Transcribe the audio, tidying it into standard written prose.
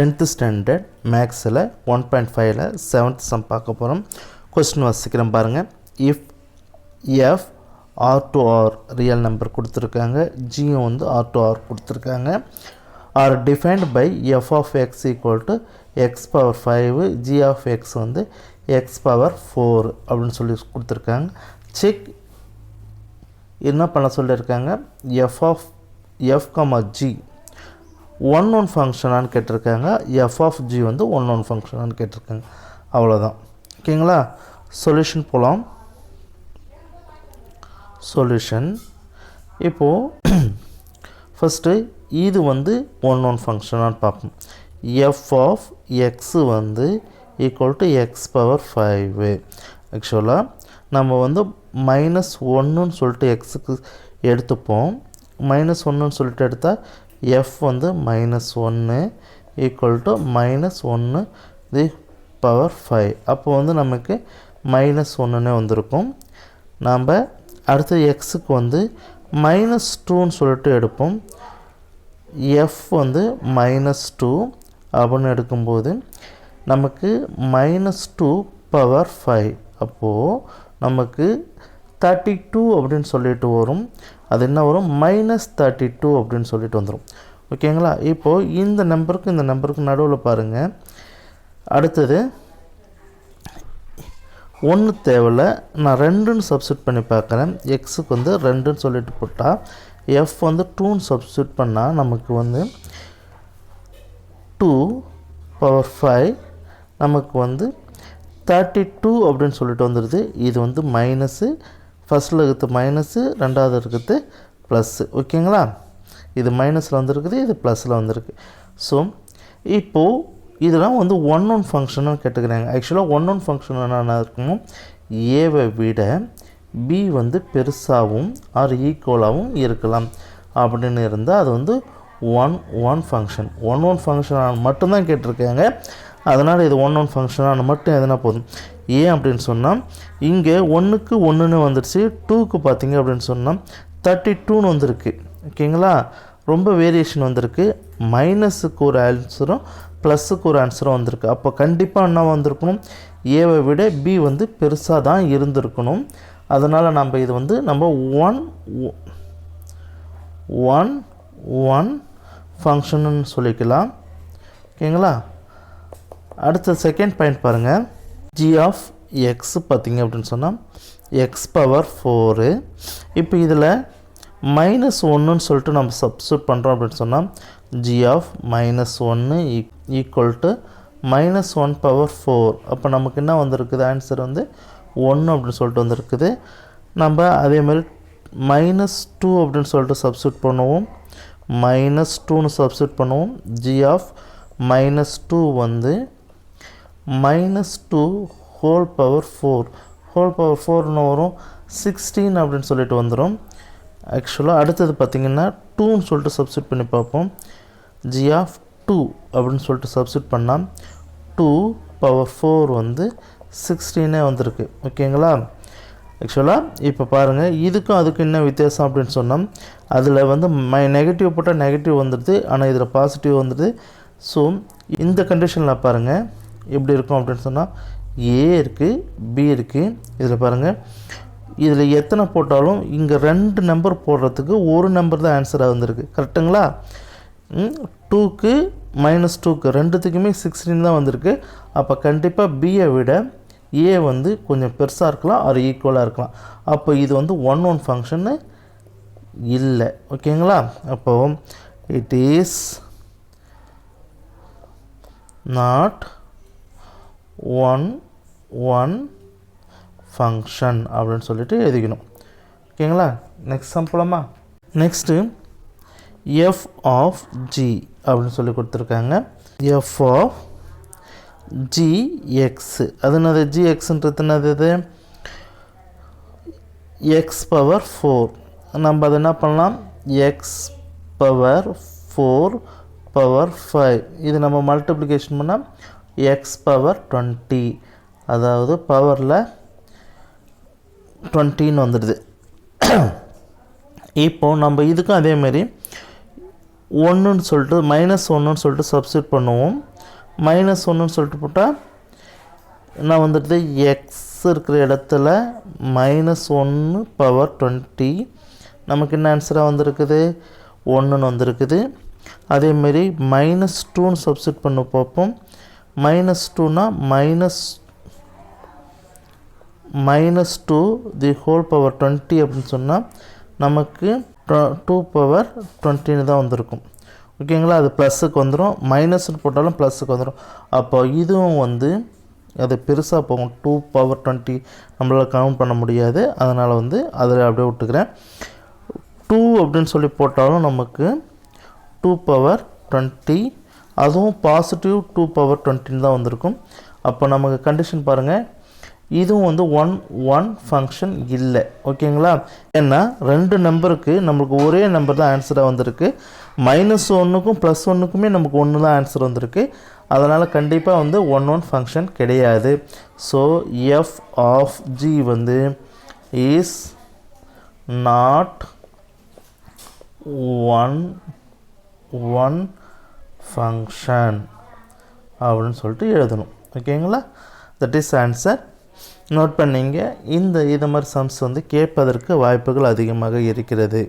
10th standard மேக்ஸில் 1.5ல 7th some பார்க்க போகிறோம். கொஸ்டின் வாசிக்கிறேன் பாருங்கள். If F R to R real number கொடுத்துருக்காங்க, ஜியும் வந்து ஆர் டு ஆர் கொடுத்துருக்காங்க, R defined by F of X equal to X power 5, G of X வந்து எக்ஸ் பவர் 4 அப்படின்னு சொல்லி கொடுத்துருக்காங்க. செக் என்ன பண்ண சொல்லியிருக்காங்க, எஃப் கமா ஜி ஒன் ஃபங்க்ஷனான்னு கேட்டிருக்காங்க, எஃப் ஆஃப் ஜி வந்து ஒன் ஃபங்க்ஷனான்னு கேட்டிருக்காங்க. அவ்வளோதான். ஓகேங்களா? சொல்யூஷன் போகலாம். சொல்யூஷன் இப்போது ஃபஸ்ட்டு இது வந்து ஒன் ஃபங்க்ஷனான்னு பார்ப்போம். எஃப் ஆஃப் எக்ஸு வந்து ஈக்குவல் டு எக்ஸ் பவர் 5. ஆக்சுவலாக நம்ம வந்து -1ன்னு சொல்லிட்டு எக்ஸுக்கு எடுத்துப்போம். -1ன்னு சொல்லிட்டு எடுத்தால் f வந்து -1 ஈக்குவல் டு -1 தி பவர் 5. அப்போ வந்து நமக்கு -1னே வந்திருக்கும். நாம் அடுத்து எக்ஸுக்கு வந்து -2ன்னு சொல்லிட்டு எடுப்போம். f வந்து -2 அப்படின்னு எடுக்கும்போது நமக்கு -2 பவர் 5. அப்போது நமக்கு 32 அப்படின்னு சொல்லிட்டு வரும். அது என்ன வரும், -32 அப்படின்னு சொல்லிட்டு வந்துடும். ஓகேங்களா? இப்போது இந்த நம்பருக்கு நடுவில் பாருங்கள். அடுத்தது 1 தேவையில்லை, நான் 2ன்னு சப்ஸ்டியூட் பண்ணி பார்க்குறேன். எக்ஸுக்கு வந்து 2ன்னு சொல்லிட்டு போட்டால் எஃப் வந்து 2ன்னு சப்ஸ்டியூட் பண்ணால் நமக்கு வந்து 2 பவர் 5 நமக்கு வந்து 32 அப்படின்னு சொல்லிட்டு வந்துடுது. இது வந்து மைனஸு, ஃபஸ்ட்டில் இருக்கிறது மைனஸு, ரெண்டாவது இருக்கிறது ப்ளஸ்ஸு. ஓகேங்களா? இது மைனஸில் வந்துருக்குது, இது ப்ளஸில் வந்திருக்கு. ஸோ இப்போது இதெல்லாம் வந்து ஒன் ஃபங்க்ஷன்னு கேட்டுக்கிறாங்க. ஆக்சுவலாக ஒன் ஃபங்க்ஷன் என்ன இருக்கணும், ஏவை விட பி வந்து பெருசாகவும் ஆர் ஈக்குவலாகவும் இருக்கலாம் அப்படின்னு இருந்தால் அது வந்து ஒன் ஃபங்க்ஷன். ஒன் ஃபங்க்ஷன் மட்டும்தான் கேட்டிருக்காங்க. அதனால் இது ஒன் ஃபங்க்ஷனான மட்டும் எதுனா போதும். ஏன் அப்படின்னு சொன்னால் இங்கே 1க்கு 1ன்னு வந்துடுச்சு, 2க்கு பார்த்தீங்க அப்படின்னு சொன்னால் 32ன்னு வந்திருக்கு. ஓகேங்களா? ரொம்ப வேரியேஷன் வந்திருக்கு. மைனஸுக்கு ஒரு ஆன்சரும் ப்ளஸுக்கு ஒரு ஆன்சரும் வந்திருக்கு. அப்போ கண்டிப்பாக என்ன வந்திருக்கணும், ஏவை விட பி வந்து பெருசாக தான் இருந்திருக்கணும். அதனால் நம்ம இது வந்து நம்ம ஒன் ஃபங்க்ஷன்னு சொல்லிக்கலாம். ஓகேங்களா? அடுத்த செகண்ட் பாயிண்ட் பாருங்கள். ஜி ஆஃப் எக்ஸ் பார்த்திங்க அப்படின்னு சொன்னால் எக்ஸ் பவர் 4. இப்போ இதில் -1ன்னு சொல்லிட்டு நம்ம சப்ஸ்டியூட் பண்ணுறோம் அப்படின்னு சொன்னால் G of -1 equal to -1 power 4. அப்போ நமக்கு என்ன வந்திருக்குது, ஆன்சர் வந்து 1 அப்படின்னு சொல்லிட்டு வந்திருக்குது. நம்ம அதேமாதிரி -2 அப்படின்னு சொல்லிட்டு சப்ஸ்டியூட் பண்ணுவோம். -2ன்னு சப்ஸ்டியூட் பண்ணுவோம். ஜி ஆஃப் -2 வந்து -2 ஹோல் பவர் 4ன்னு வரும். 16 அப்படின்னு சொல்லிட்டு வந்துடும். ஆக்சுவலாக அடுத்தது பார்த்திங்கன்னா 2ன்னு சொல்லிட்டு சப்ஸ்டியூட் பண்ணி பார்ப்போம். ஜி ஆஃப் 2 அப்படின்னு சொல்லிட்டு சப்ஸ்டியூட் பண்ணால் 2 பவர் 4 வந்து 16 வந்திருக்கு. ஓகேங்களா? ஆக்சுவலாக இப்போ பாருங்கள், இதுக்கும் அதுக்கும் என்ன வித்தியாசம் அப்படின்னு சொன்னால் அதில் வந்து நெகட்டிவ் போட்டால் நெகட்டிவ் வந்துடுது, ஆனால் இதில் பாசிட்டிவ் வந்துடுது. ஸோ இந்த கண்டிஷனில் பாருங்கள் எப்படி இருக்கும் அப்படின்னு சொன்னால் ஏ இருக்குது, பி இருக்குது. இதில் பாருங்கள், இதில் எத்தனை போட்டாலும் இங்கே 2 நம்பர் போடுறதுக்கு ஒரு நம்பர் தான் ஆன்சராக வந்திருக்கு. கரெக்டுங்களா? 2க்கு -2க்கு ரெண்டுத்துக்குமே 16 தான் வந்திருக்கு. அப்போ கண்டிப்பாக பியை விட ஏ வந்து கொஞ்சம் பெருசாக இருக்கலாம், அது ஈக்குவலாக இருக்கலாம். அப்போ இது வந்து ஒன் ஃபங்க்ஷன்னு இல்லை. ஓகேங்களா? அப்போது it is not one function அப்படின்னு சொல்லிட்டு எழுதிக்கணும். ஓகேங்களா? நெக்ஸ்ட் சம் போலாமா? நெக்ஸ்ட்டு எஃப் ஆஃப் ஜி அப்படின்னு சொல்லி கொடுத்துருக்காங்க. எஃப் ஆஃப் ஜி எக்ஸு, அது என்னது, ஜி எக்ஸுன்றது என்னது, இது எக்ஸ் பவர் 4. நம்ம அதை என்ன பண்ணலாம், எக்ஸ் பவர் 4 பவர் 5. இது நம்ம மல்டிப்ளிகேஷன் பண்ணால் எக்ஸ் பவர் 20, அதாவது பவரில் 20ன்னு வந்துடுது. இப்போது நம்ம இதுக்கும் அதேமாரி ஒன்றுன்னு சொல்லிட்டு -1ன்னு சொல்லிட்டு சப்ஸ்டிட் பண்ணுவோம். -1ன்னு சொல்லிட்டு போட்டால் நான் வந்துட்டு எக்ஸ் இருக்கிற இடத்துல -1 பவர் 20 நமக்கு என்ன ஆன்சராக வந்திருக்குது 1ன்னு வந்திருக்குது. அதேமாரி -2ன்னு சப்ஸ்டிட் பண்ண பார்ப்போம். -2னா -2 தி ஹோல் பவர் 20 அப்படின்னு சொன்னால் நமக்கு 2 பவர் 20ன்னு தான் வந்திருக்கும். ஓகேங்களா, அது ப்ளஸ்ஸுக்கு வந்துடும். மைனஸ்ன்னு போட்டாலும் ப்ளஸ்ஸுக்கு வந்துடும். அப்போ இதுவும் வந்து அது பெருசாக போகும். 2 பவர் 20 நம்மளால் கவுண்ட் பண்ண முடியாது. அதனால் வந்து அதில் அப்படியே விட்டுக்கிறேன். 2 அப்படின்னு சொல்லி போட்டாலும் நமக்கு 2 பவர் 20, அதுவும் பாசிட்டிவ் 2 பவர் 20 தான் வந்திருக்கும். அப்போ நமக்கு கண்டிஷன் பாருங்கள், இதுவும் வந்து 1 ஃபங்க்ஷன் இல்லை. ஓகேங்களா, ஏன்னா 2 நம்பருக்கு நம்மளுக்கு ஒரே நம்பர் தான் ஆன்சராக வந்திருக்கு. -1க்கும் +1க்குமே நமக்கு 1 தான் ஆன்சர் வந்திருக்கு. அதனால் கண்டிப்பாக வந்து 1 ஃபங்க்ஷன் கிடையாது. ஸோ எஃப் ஆஃப் ஜி வந்து இஸ் நாட் 1 ஃபங்க்ஷன் அப்படின்னு சொல்லிட்டு எழுதணும். ஓகேங்களா, தட் இஸ் ஆன்சர். நோட் பண்ணிங்க. இது மாதிரி சம்ஸ் வந்து கேட்பதற்கு வாய்ப்புகள் அதிகமாக இருக்கிறது.